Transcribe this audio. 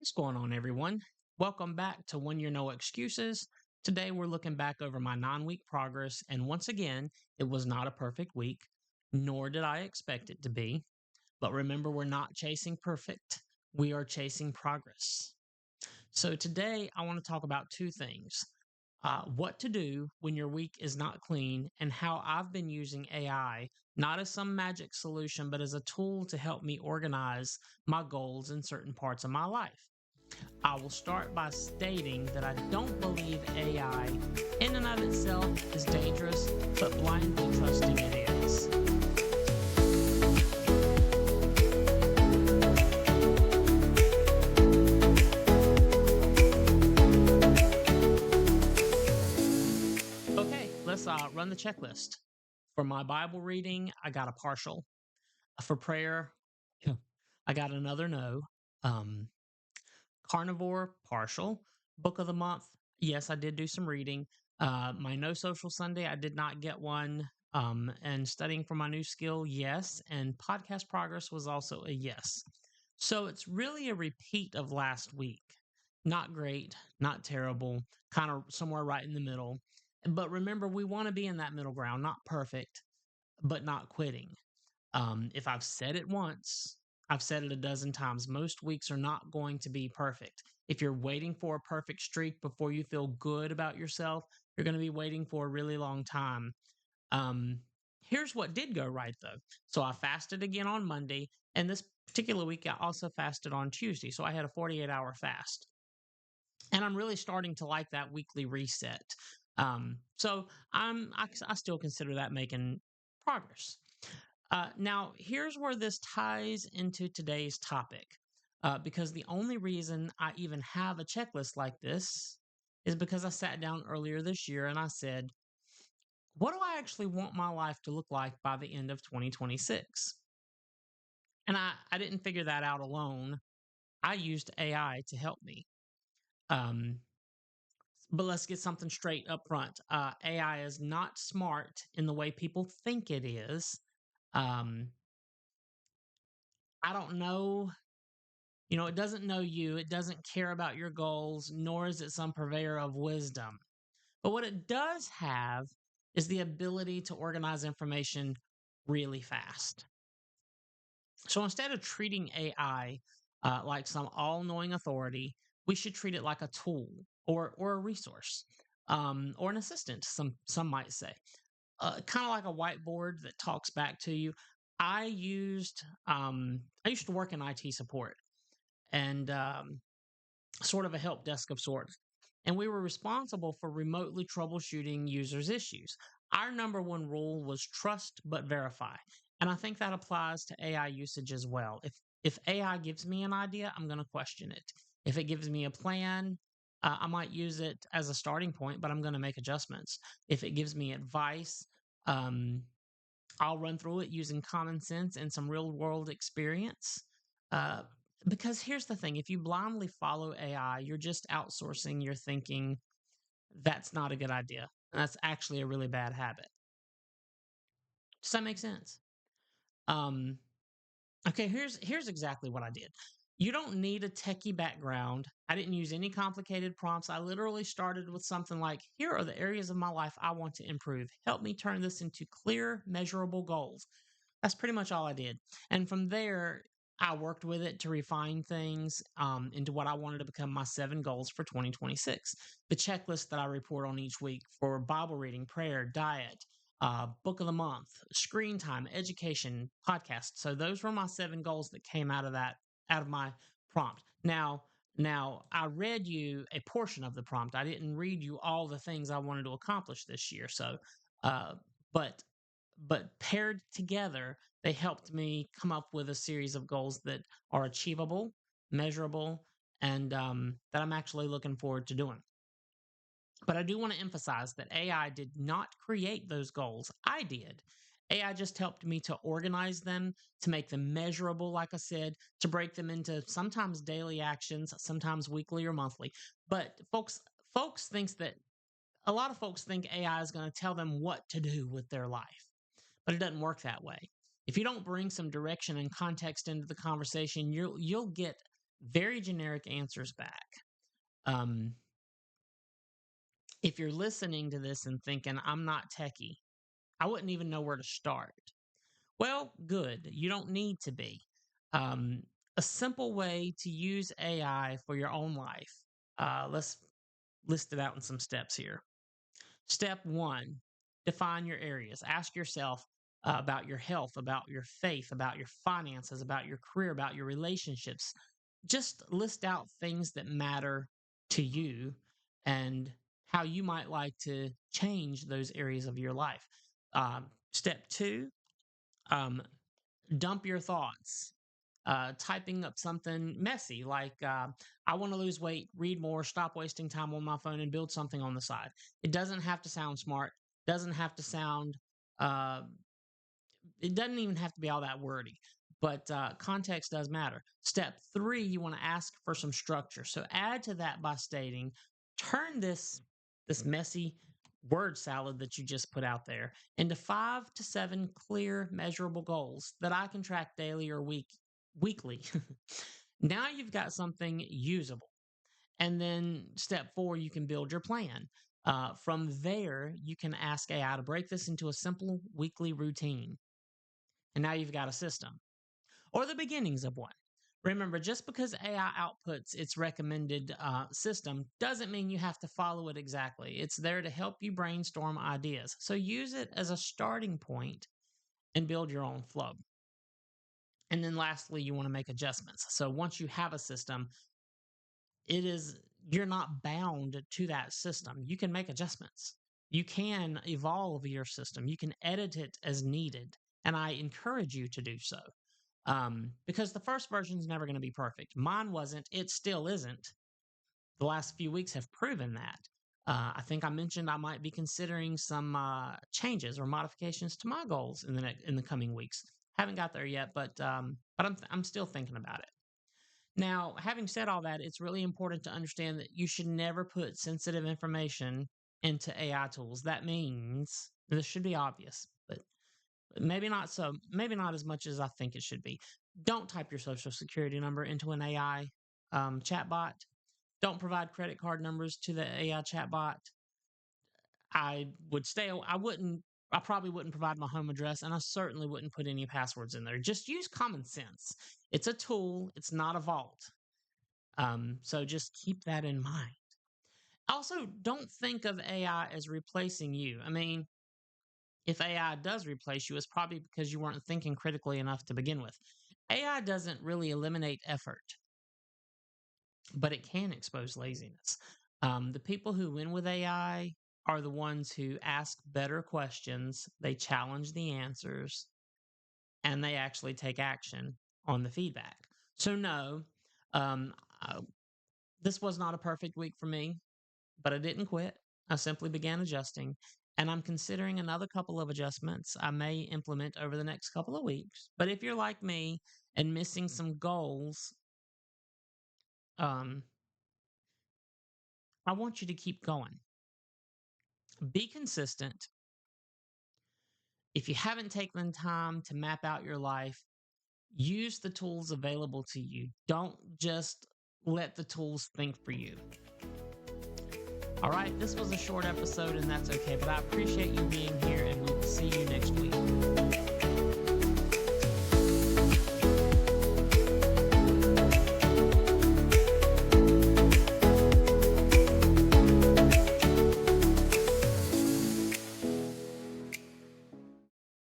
What's going on, everyone? Welcome back to When You're No Excuses. Today, we're looking back over my 9 week progress, and once again, it was not a perfect week, nor did I expect it to be. But remember, we're not chasing perfect, we are chasing progress. So, today, I want to talk about two things what to do when your week is not clean, and how I've been using AI not as some magic solution, but as a tool to help me organize my goals in certain parts of my life. I will start by stating that I don't believe AI in and of itself is dangerous, but blindly trusting it is. Okay, let's run the checklist. For my Bible reading, I got a partial. For prayer, I got another no. Um, Carnivore, partial. Book of the month, yes, I did do some reading. My No Social Sunday, I did not get one. And studying for my new skill, yes. And podcast progress was also a yes. So it's really a repeat of last week. Not great, not terrible, kind of somewhere right in the middle. But remember, we want to be in that middle ground, not perfect, but not quitting. If I've said it once, I've said it a dozen times. Most weeks are not going to be perfect. If you're waiting for a perfect streak before you feel good about yourself, you're going to be waiting for a really long time. Um, Here's what did go right though. So I fasted again on Monday, and this particular week I also fasted on Tuesday. So I had a 48-hour fast, and I'm really starting to like that weekly reset. So I still consider that making progress. Now, here's where this ties into today's topic. Because the only reason I even have a checklist like this is because I sat down earlier this year and I said, what do I actually want my life to look like by the end of 2026? And I didn't figure that out alone. I used AI to help me. Um, but let's get something straight up front. AI is not smart in the way people think it is. Um, I don't know. It doesn't know you, it doesn't care about your goals, nor is it some purveyor of wisdom. But what it does have is the ability to organize information really fast. So instead of treating AI like some all knowing authority, we should treat it like a tool or a resource or an assistant, some might say. Kind of like a whiteboard that talks back to you. I used to work in IT support, and sort of a help desk of sorts. And we were responsible for remotely troubleshooting users' issues. Our number one rule was trust but verify. And I think that applies to AI usage as well. If AI gives me an idea, I'm going to question it. If it gives me a plan, I might use it as a starting point, but I'm going to make adjustments. If it gives me advice, um, I'll run through it using common sense and some real world experience. Uh, because here's the thing, if you blindly follow AI, you're just outsourcing your thinking. That's not a good idea. And that's actually a really bad habit. Does that make sense? Um, okay, here's exactly what I did. You don't need a techie background. I didn't use any complicated prompts. I literally started with something like, here are the areas of my life I want to improve. Help me turn this into clear, measurable goals. That's pretty much all I did. And from there, I worked with it to refine things into what I wanted to become my 7 goals for 2026. The checklist that I report on each week for Bible reading, prayer, diet, book of the month, screen time, education, podcast. So those were my 7 goals that came out of my prompt. Now I read you a portion of the prompt. I didn't read you all the things I wanted to accomplish this year. So, uh, but paired together, they helped me come up with a series of goals that are achievable, measurable, and that I'm actually looking forward to doing. But I do want to emphasize that AI did not create those goals. I did. AI just helped me to organize them, to make them measurable, like I said, to break them into sometimes daily actions, sometimes weekly or monthly. But folks thinks that a lot of folks think AI is going to tell them what to do with their life, but it doesn't work that way. If you don't bring some direction and context into the conversation, you'll get very generic answers back. Um, if you're listening to this and thinking, I'm not techie, I wouldn't even know where to start. Well, good. You don't need to be. Um, a simple way to use AI for your own life. Let's list it out in some steps here. Step one, define your areas. Ask yourself about your health, about your faith, about your finances, about your career, about your relationships. Just list out things that matter to you and how you might like to change those areas of your life. Step two, um, dump your thoughts. Typing up something messy like, I want to lose weight, read more, stop wasting time on my phone, and build something on the side. It doesn't have to sound smart, doesn't have to sound, uh, it doesn't even have to be all that wordy, but context does matter. Step three, you want to ask for some structure. So add to that by stating, turn this messy word salad that you just put out there into 5 to 7 clear, measurable goals that I can track daily or weekly. Now you've got something usable. And then step four, you can build your plan. From there, you can ask AI to break this into a simple weekly routine. And now you've got a system or the beginnings of one. Remember, just because AI outputs its recommended system doesn't mean you have to follow it exactly. It's there to help you brainstorm ideas. So use it as a starting point and build your own flow. And then lastly, you want to make adjustments. So once you have a system, you're not bound to that system. You can make adjustments. You can evolve your system. You can edit it as needed. And I encourage you to do so. Because the first version is never going to be perfect. Mine wasn't. It still isn't. The last few weeks have proven that. I think I mentioned I might be considering some changes or modifications to my goals in the coming weeks. Haven't got there yet, but I'm still thinking about it. Now, having said all that, it's really important to understand that you should never put sensitive information into AI tools. That means this should be obvious, but maybe not so. Maybe not as much as I think it should be. Don't type your social security number into an AI chatbot. Don't provide credit card numbers to the AI chatbot. I would stay. I wouldn't. I probably wouldn't provide my home address, and I certainly wouldn't put any passwords in there. Just use common sense. It's a tool. It's not a vault. So just keep that in mind. Also, don't think of AI as replacing you. I mean, if AI does replace you, it's probably because you weren't thinking critically enough to begin with. AI doesn't really eliminate effort, but it can expose laziness. The people who win with AI are the ones who ask better questions, they challenge the answers, and they actually take action on the feedback. So, no, um, uh, this was not a perfect week for me, but I didn't quit. I simply began adjusting, and I'm considering another couple of adjustments I may implement over the next couple of weeks. But if you're like me and missing some goals, um, I want you to keep going. Be consistent. If you haven't taken the time to map out your life, use the tools available to you. Don't just let the tools think for you. All right, this was a short episode, and that's okay, but I appreciate you being here, and we will see you next week.